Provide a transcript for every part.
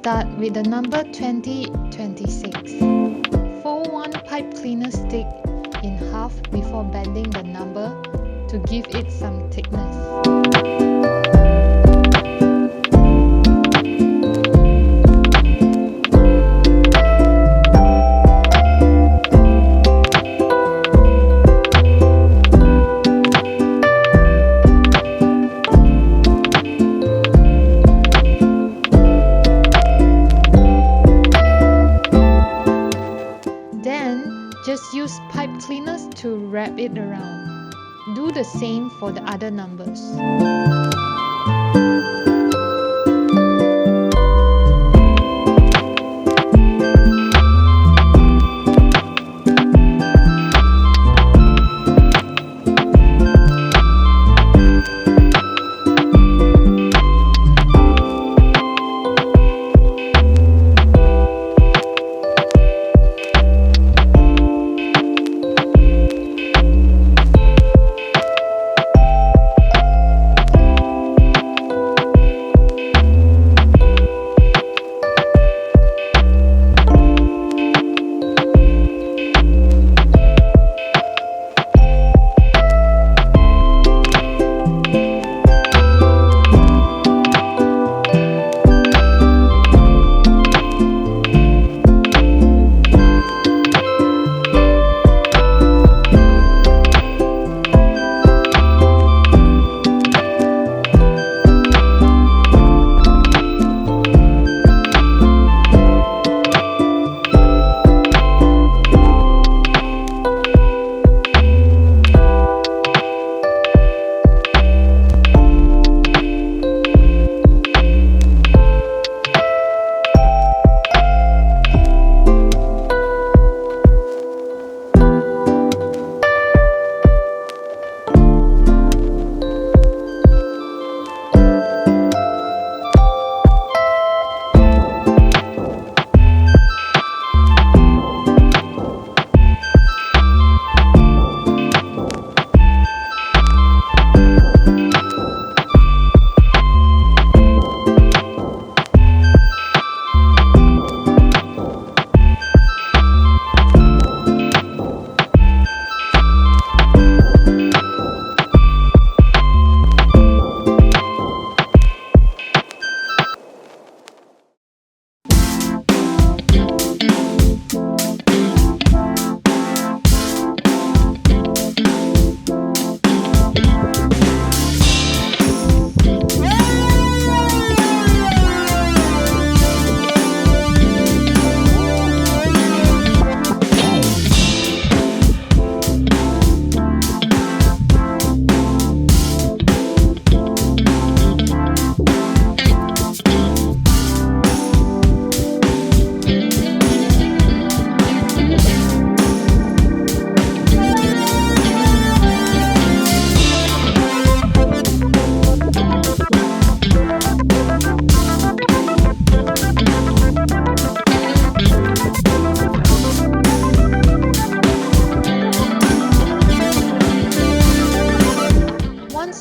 start with the number 2026. Fold one pipe cleaner stick in half before bending the number to give it some thickness. Just use pipe cleaners to wrap it around. Do the same for the other numbers.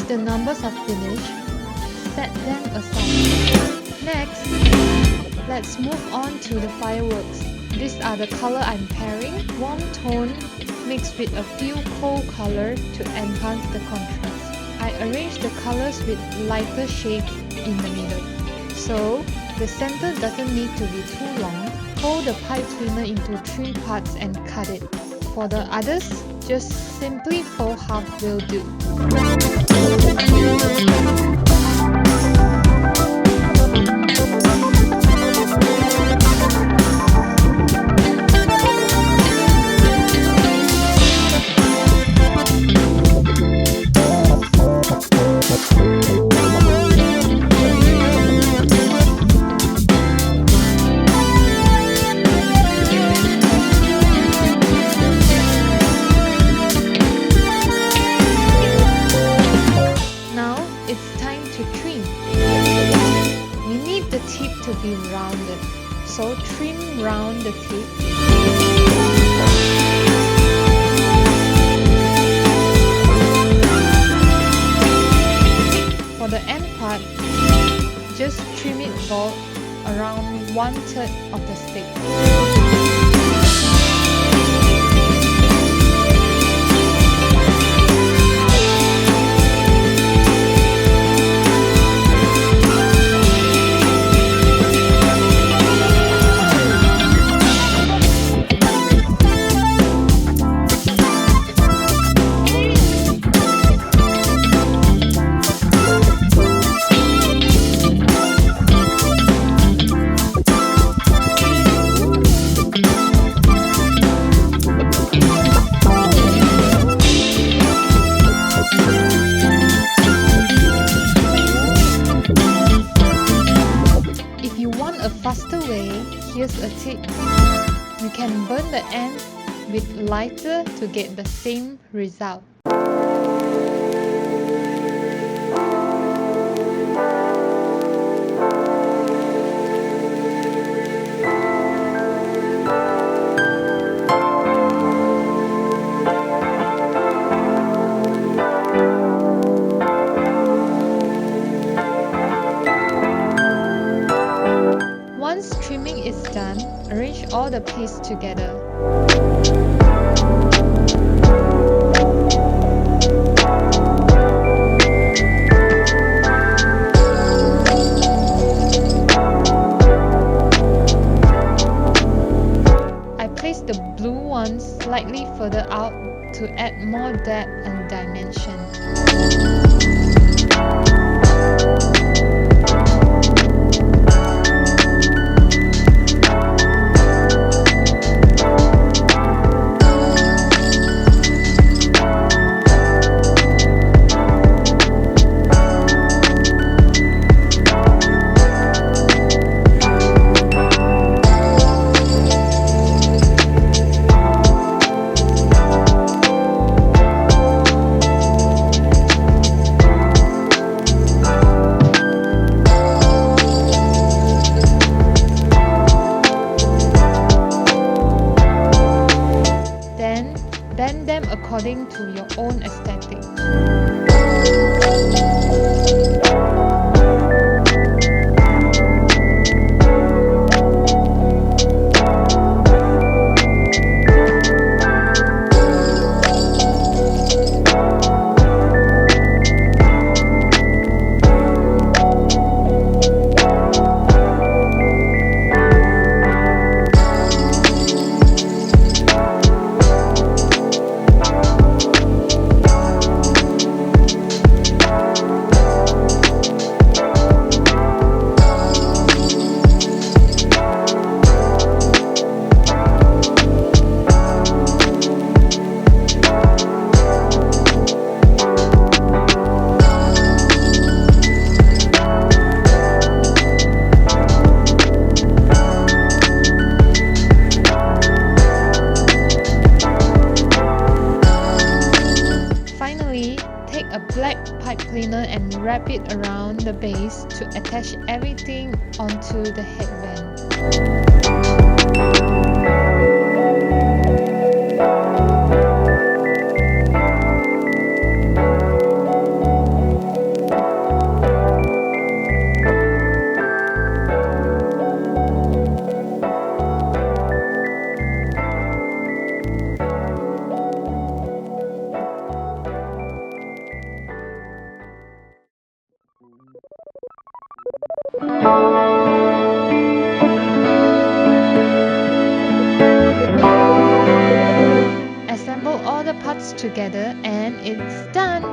The numbers are finished, set them aside. Next, let's move on to the fireworks. These are the color I'm pairing, warm tone mixed with a few cold color to enhance the contrast. I arrange the colors with lighter shades in the middle. So, the center doesn't need to be too long. Fold the pipe cleaner into 3 parts and cut it. For the others, just simply fold half will do. To be rounded, so trim round the tip. For the end part, just trim it bald around 1/3 of the stick. If you want a faster way, here's a tip. You can burn the end with lighter to get the same result. Once trimming is done, arrange all the pieces together. I place the blue ones slightly further out to add more depth and dimension. Bend them according to your own aesthetic. Take a black pipe cleaner and wrap it around the base to attach everything onto the headband. Assemble all the parts together and it's done!